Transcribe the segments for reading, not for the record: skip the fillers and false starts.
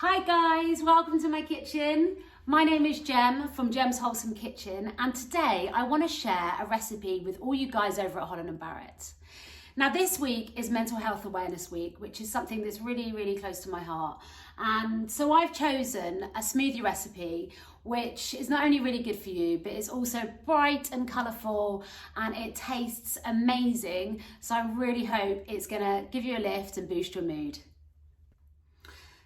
Hi guys, welcome to my kitchen. My name is Gem from Gemswholesomekitchen, and today I want to share a recipe with all you guys over at Holland Barrett. Now this week is Mental Health Awareness Week, which is something that's really close to my heart. And so I've chosen a smoothie recipe which is not only really good for you, but it's also bright and colourful and it tastes amazing. So I really hope it's gonna give you a lift and boost your mood.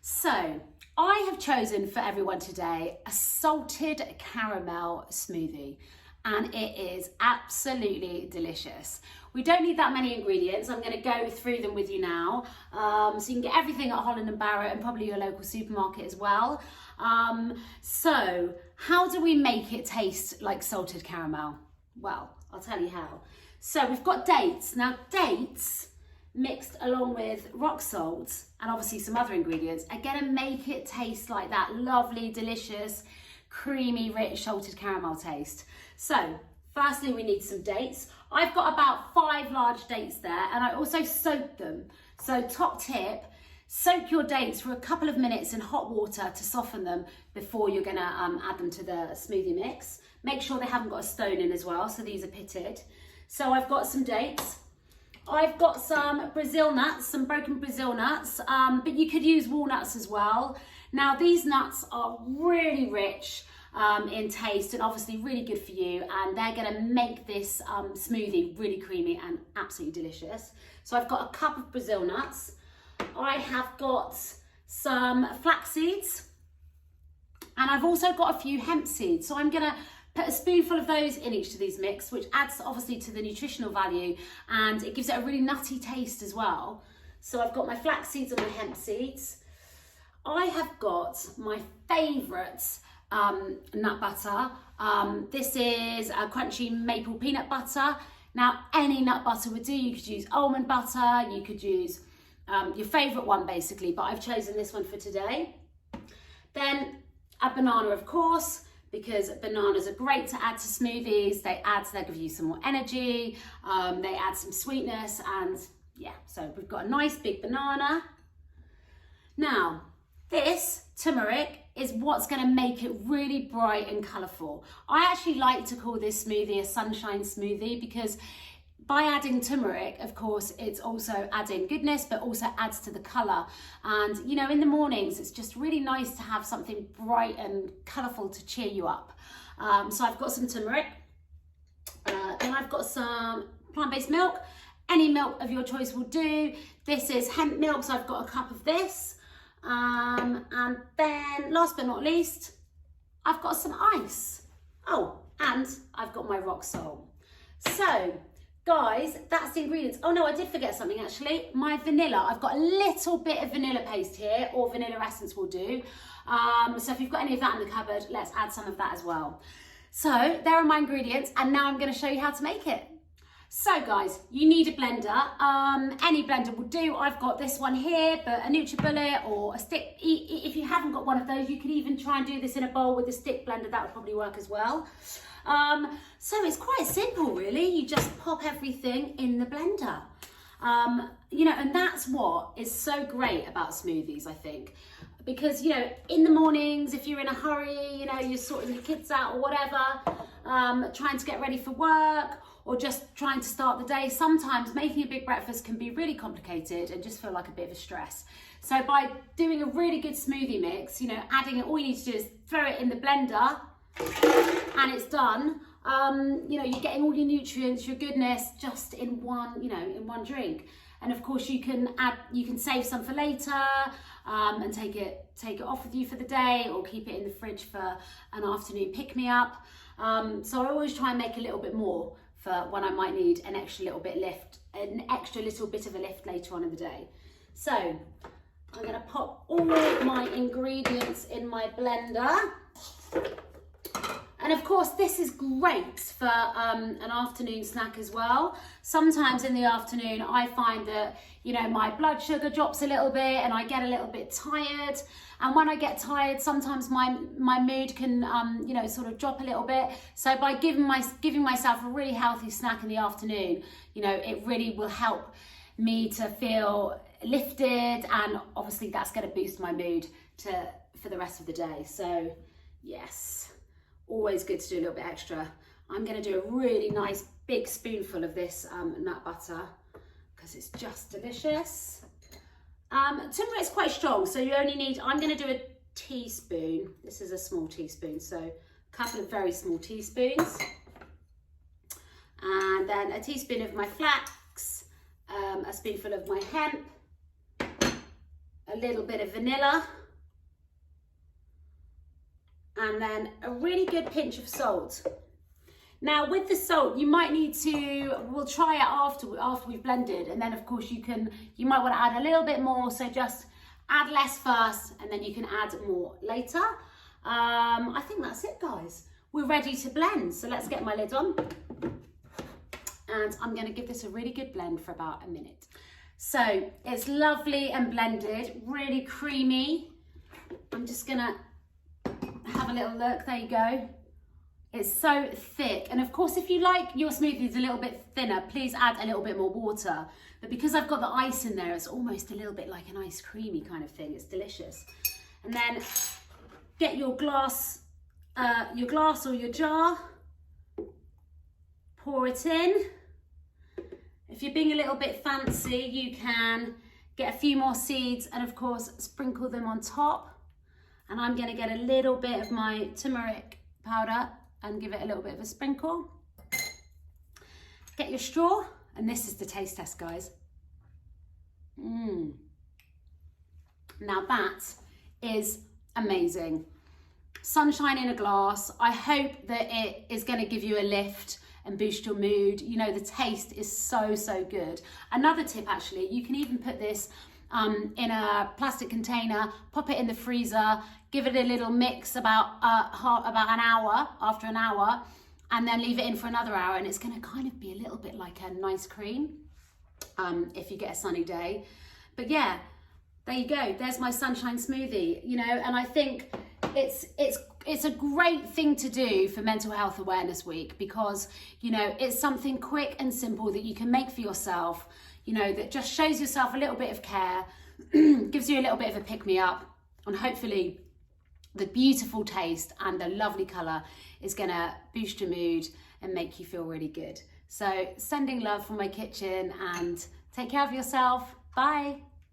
So I have chosen for everyone today a salted caramel smoothie, and it is absolutely delicious. We don't need that many ingredients. I'm going to go through them with you now. So you can get everything at Holland Barrett and probably your local supermarket as well. So how do we make it taste like salted caramel? Well, I'll tell you how. So we've got dates. Now dates mixed along with rock salt and obviously some other ingredients are going to make it taste like that lovely, delicious, creamy, rich salted caramel taste. So firstly, we need some dates. I've got about 5 large dates there, and I also soaked them. So top tip, soak your dates for a couple of minutes in hot water to soften them before you're gonna add them to the smoothie mix. Make sure they haven't got a stone in as well, so these are pitted. So I've got some dates. I've got some Brazil nuts, some broken Brazil nuts, but you could use walnuts as well. Now these nuts are really rich in taste and obviously really good for you, and they're gonna make this smoothie really creamy and absolutely delicious. So I've got a cup of Brazil nuts. I have got some flax seeds, and I've also got a few hemp seeds. So I'm gonna put a spoonful of those in each of these mix, which adds obviously to the nutritional value, and it gives it a really nutty taste as well. So I've got my flax seeds and my hemp seeds. I have got my favourite nut butter. This is a crunchy maple peanut butter. Now any nut butter would do. You could use almond butter, you could use your favourite one basically, but I've chosen this one for today. Then a banana, of course, because bananas are great to add to smoothies. They give you some more energy, they add some sweetness, and yeah, so we've got a nice big banana. Now, this turmeric is what's gonna make it really bright and colourful. I actually like to call this smoothie a sunshine smoothie because by adding turmeric, of course, it's also adding goodness, but also adds to the colour. And, you know, in the mornings, it's just really nice to have something bright and colourful to cheer you up. So I've got some turmeric. Then I've got some plant-based milk. Any milk of your choice will do. This is hemp milk, so I've got a cup of this. And then, last but not least, I've got some ice. Oh, and I've got my rock salt. So, guys, that's the ingredients. Oh no, I did forget something actually. My vanilla. I've got a little bit of vanilla paste here, or vanilla essence will do. So if you've got any of that in the cupboard, let's add some of that as well. So there are my ingredients, and now I'm going to show you how to make it. So guys, you need a blender. Any blender will do. I've got this one here, but a NutriBullet or a stick. If you haven't got one of those, you could even try and do this in a bowl with a stick blender. That would probably work as well. So it's quite simple really. You just pop everything in the blender. You know, and that's what is so great about smoothies, I think. Because, you know, in the mornings, if you're in a hurry, you know, you're sorting the kids out or whatever, trying to get ready for work, or just trying to start the day, sometimes making a big breakfast can be really complicated and just feel like a bit of a stress. So by doing a really good smoothie mix, you know, adding it, all you need to do is throw it in the blender and it's done. You know, you're getting all your nutrients, your goodness, just in one, you know, in one drink. And of course you can save some for later, and take it off with you for the day, or keep it in the fridge for an afternoon pick-me-up. So I always try and make a little bit more for when I might need an extra little bit of a lift later on in the day. So I'm gonna pop all my ingredients in my blender. And of course, this is great for an afternoon snack as well. Sometimes in the afternoon, I find that, you know, my blood sugar drops a little bit and I get a little bit tired. And when I get tired, sometimes my mood can, you know, sort of drop a little bit. So by giving myself a really healthy snack in the afternoon, you know, it really will help me to feel lifted, and obviously that's going to boost my mood for the rest of the day. So yes, always good to do a little bit extra. I'm going to do a really nice big spoonful of this nut butter because it's just delicious. Turmeric's quite strong, so you only need, I'm going to do a teaspoon. This is a small teaspoon, so a couple of very small teaspoons. And then a teaspoon of my flax, a spoonful of my hemp, a little bit of vanilla, and then a really good pinch of salt. Now with the salt, you might need to, we'll try it after we've blended, and then of course you might want to add a little bit more, so just add less first and then you can add more later. I think that's it, guys. We're ready to blend, so let's get my lid on. And I'm going to give this a really good blend for about a minute. So it's lovely and blended, really creamy. I'm just going to have a little look. There you go. It's so thick. And of course, if you like your smoothies a little bit thinner, please add a little bit more water. But because I've got the ice in there, it's almost a little bit like an ice creamy kind of thing. It's delicious. And then get your glass or your jar, pour it in. If you're being a little bit fancy, you can get a few more seeds and of course sprinkle them on top. And I'm going to get a little bit of my turmeric powder and give it a little bit of a sprinkle. Get your straw, and this is the taste test, guys. Now that is amazing. Sunshine in a glass. I hope that it is going to give you a lift and boost your mood. You know, the taste is so, so good. Another tip, actually, you can even put this in a plastic container, pop it in the freezer, give it a little mix about an hour, after an hour, and then leave it in for another hour, and it's going to kind of be a little bit like a nice cream if you get a sunny day. But yeah, there you go. There's my sunshine smoothie, you know, and I think it's a great thing to do for Mental Health Awareness Week because, you know, it's something quick and simple that you can make for yourself, you know, that just shows yourself a little bit of care, gives you a little bit of a pick-me-up, and hopefully the beautiful taste and the lovely colour is going to boost your mood and make you feel really good. So sending love from my kitchen, and take care of yourself. Bye.